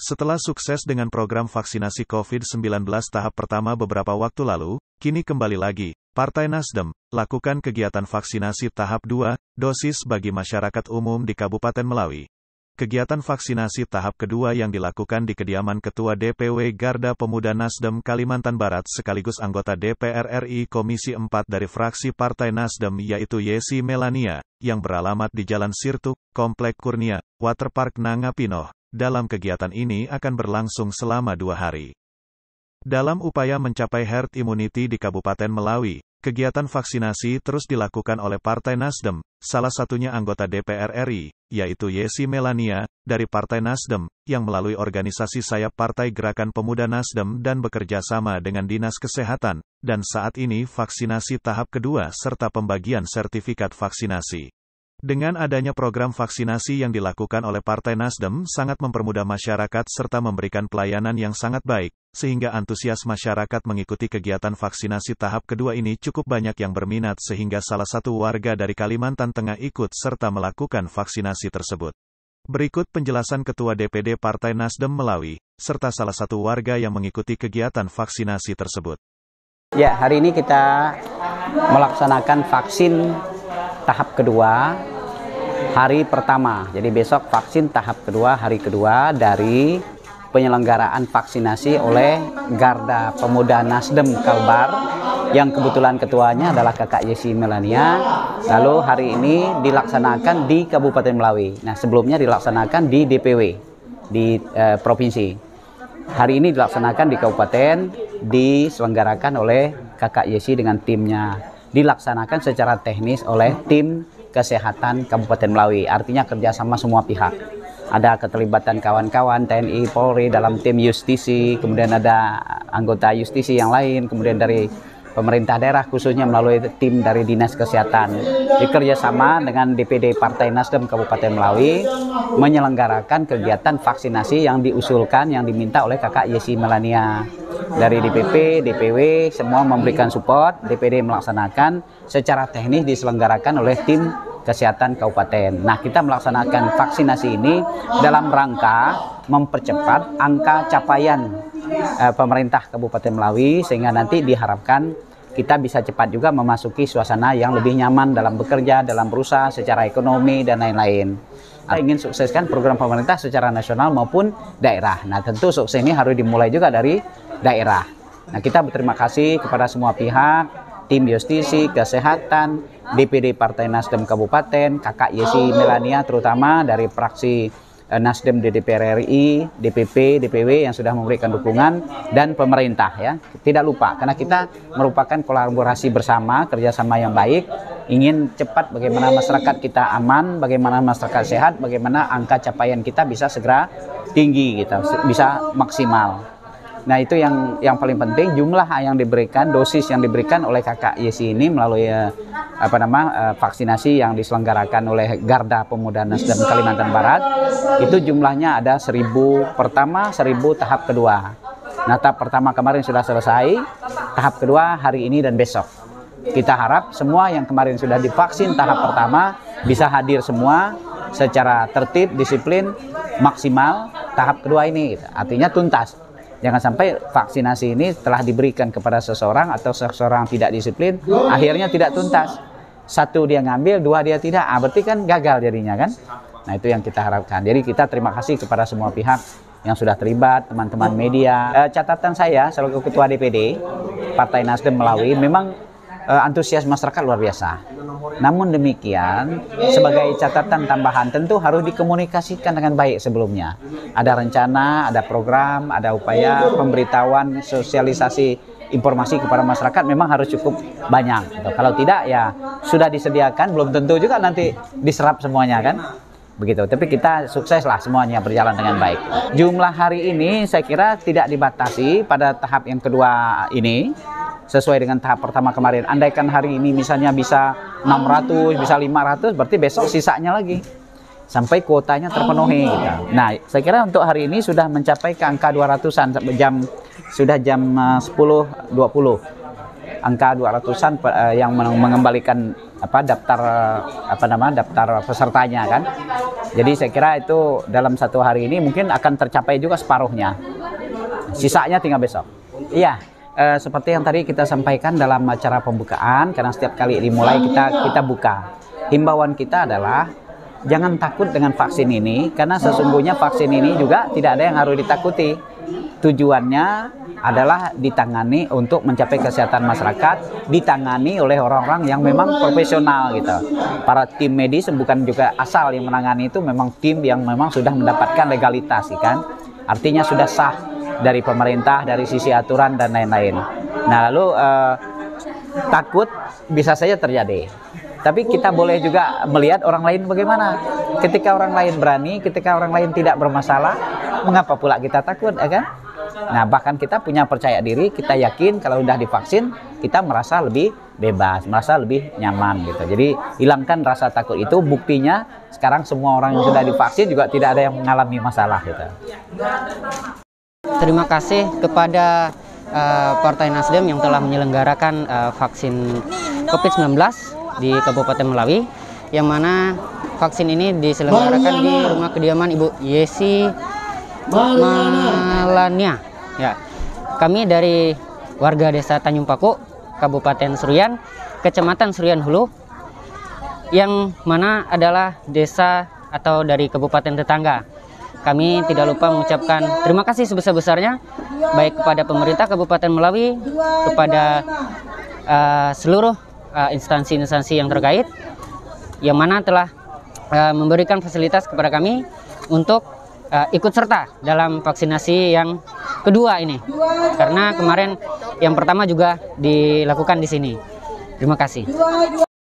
Setelah sukses dengan program vaksinasi COVID-19 tahap pertama beberapa waktu lalu, kini kembali lagi, Partai Nasdem lakukan kegiatan vaksinasi tahap 2, dosis bagi masyarakat umum di Kabupaten Melawi. Kegiatan vaksinasi tahap kedua yang dilakukan di kediaman Ketua DPW Garda Pemuda Nasdem Kalimantan Barat sekaligus anggota DPR RI Komisi 4 dari fraksi Partai Nasdem yaitu Yesi Melania, yang beralamat di Jalan Sirtuk, Komplek Kurnia, Waterpark Nangapinoh. Dalam kegiatan ini akan berlangsung selama 2 hari. Dalam upaya mencapai herd immunity di Kabupaten Melawi, kegiatan vaksinasi terus dilakukan oleh Partai Nasdem, salah satunya anggota DPR RI, yaitu Yesi Melania, dari Partai Nasdem, yang melalui organisasi sayap Partai Gerakan Pemuda Nasdem dan bekerja sama dengan Dinas Kesehatan, dan saat ini vaksinasi tahap kedua serta pembagian sertifikat vaksinasi. Dengan adanya program vaksinasi yang dilakukan oleh Partai Nasdem sangat mempermudah masyarakat serta memberikan pelayanan yang sangat baik, sehingga antusias masyarakat mengikuti kegiatan vaksinasi tahap kedua ini cukup banyak yang berminat sehingga salah satu warga dari Kalimantan Tengah ikut serta melakukan vaksinasi tersebut. Berikut penjelasan Ketua DPD Partai Nasdem Melawi, serta salah satu warga yang mengikuti kegiatan vaksinasi tersebut. Ya, hari ini kita melaksanakan vaksin tahap kedua hari pertama. Jadi besok vaksin tahap kedua hari kedua dari penyelenggaraan vaksinasi oleh Garda Pemuda Nasdem Kalbar yang kebetulan ketuanya adalah Kakak Yesi Melania. Lalu hari ini dilaksanakan di Kabupaten Melawi. Nah, sebelumnya dilaksanakan di DPW di provinsi. Hari ini dilaksanakan di kabupaten, diselenggarakan oleh Kakak Yesi dengan timnya. Dilaksanakan secara teknis oleh tim kesehatan Kabupaten Melawi, artinya kerjasama semua pihak. Ada keterlibatan kawan-kawan TNI, Polri dalam tim justisi, kemudian ada anggota justisi yang lain, kemudian dari pemerintah daerah khususnya melalui tim dari Dinas Kesehatan. Dikerjasama dengan DPD Partai Nasdem Kabupaten Melawi menyelenggarakan kegiatan vaksinasi yang diusulkan, yang diminta oleh Kakak Yesi Melania. Dari DPP, DPW, semua memberikan support, DPD melaksanakan, secara teknis diselenggarakan oleh tim kesehatan kabupaten. Nah, kita melaksanakan vaksinasi ini dalam rangka mempercepat angka capaian pemerintah Kabupaten Melawi, sehingga nanti diharapkan kita bisa cepat juga memasuki suasana yang lebih nyaman dalam bekerja, dalam berusaha, secara ekonomi, dan lain-lain. Kita ingin sukseskan program pemerintah secara nasional maupun daerah. Nah, tentu sukses ini harus dimulai juga dari daerah. Nah, kita berterima kasih kepada semua pihak, tim justisi, kesehatan, DPD Partai Nasdem Kabupaten, Kakak Yesi Melania terutama dari fraksi Nasdem di DPR RI, DPP, DPW yang sudah memberikan dukungan, dan pemerintah ya. Tidak lupa, karena kita merupakan kolaborasi bersama, kerjasama yang baik, ingin cepat bagaimana masyarakat kita aman, bagaimana masyarakat sehat, bagaimana angka capaian kita bisa segera tinggi, gitu, bisa maksimal. Nah, itu yang paling penting, jumlah yang diberikan, dosis yang diberikan oleh Kakak Yesi ini melalui vaksinasi yang diselenggarakan oleh Garda Pemuda Nasdem Kalimantan Barat, itu jumlahnya ada 1000 pertama, 1000 tahap kedua. Nah, tahap pertama kemarin sudah selesai, tahap kedua hari ini dan besok. Kita harap semua yang kemarin sudah divaksin tahap pertama bisa hadir semua secara tertib, disiplin, maksimal tahap kedua ini, gitu. Artinya tuntas. Jangan sampai vaksinasi ini telah diberikan kepada seseorang atau seseorang tidak disiplin, akhirnya tidak tuntas. Satu dia ngambil, dua dia tidak, berarti kan gagal jadinya kan. Nah, itu yang kita harapkan. Jadi kita terima kasih kepada semua pihak yang sudah terlibat, teman-teman media. Catatan saya selaku Ketua DPD Partai Nasdem Melawi, memang antusias masyarakat luar biasa. Namun demikian, sebagai catatan tambahan tentu harus dikomunikasikan dengan baik sebelumnya. Ada rencana, ada program, ada upaya pemberitahuan, sosialisasi informasi kepada masyarakat memang harus cukup banyak. Kalau tidak ya sudah disediakan, belum tentu juga nanti diserap semuanya kan. Begitu. Tapi kita sukseslah semuanya berjalan dengan baik. Jumlah hari ini saya kira tidak dibatasi pada tahap yang kedua ini. Sesuai dengan tahap pertama kemarin, andaikan hari ini misalnya bisa 600, bisa 500, berarti besok sisanya lagi sampai kuotanya terpenuhi gitu. Nah, saya kira untuk hari ini sudah mencapai ke angka 200-an sudah jam 10.20. Angka 200-an yang mengembalikan daftar pesertanya kan. Jadi saya kira itu dalam 1 hari ini mungkin akan tercapai juga separuhnya. Sisanya tinggal besok. Iya, seperti yang tadi kita sampaikan dalam acara pembukaan, karena setiap kali dimulai kita buka. Himbauan kita adalah jangan takut dengan vaksin ini, karena sesungguhnya vaksin ini juga tidak ada yang harus ditakuti. Tujuannya adalah ditangani untuk mencapai kesehatan masyarakat, ditangani oleh orang-orang yang memang profesional gitu. Para tim medis bukan juga asal yang menangani, itu memang tim yang memang sudah mendapatkan legalitas kan. Artinya sudah sah dari pemerintah, dari sisi aturan dan lain-lain. Nah, lalu takut bisa saja terjadi. Tapi kita boleh juga melihat orang lain bagaimana. Ketika orang lain berani, ketika orang lain tidak bermasalah, mengapa pula kita takut, ya kan? Nah, bahkan kita punya percaya diri, kita yakin kalau udah divaksin, kita merasa lebih bebas, merasa lebih nyaman gitu. Jadi hilangkan rasa takut itu. Buktinya sekarang semua orang yang sudah divaksin juga tidak ada yang mengalami masalah gitu. Terima kasih kepada Partai Nasdem yang telah menyelenggarakan vaksin COVID-19 di Kabupaten Melawi, yang mana vaksin ini diselenggarakan di rumah kediaman Ibu Yesi Malania. Ya, kami dari warga Desa Tanjung Paku, Kabupaten Seruyan, Kecamatan Seruyan Hulu, yang mana adalah desa atau dari kabupaten tetangga. Kami tidak lupa mengucapkan terima kasih sebesar-besarnya baik kepada pemerintah Kabupaten Melawi, kepada seluruh instansi-instansi yang terkait, yang mana telah memberikan fasilitas kepada kami untuk ikut serta dalam vaksinasi yang kedua ini, karena kemarin yang pertama juga dilakukan di sini. Terima kasih.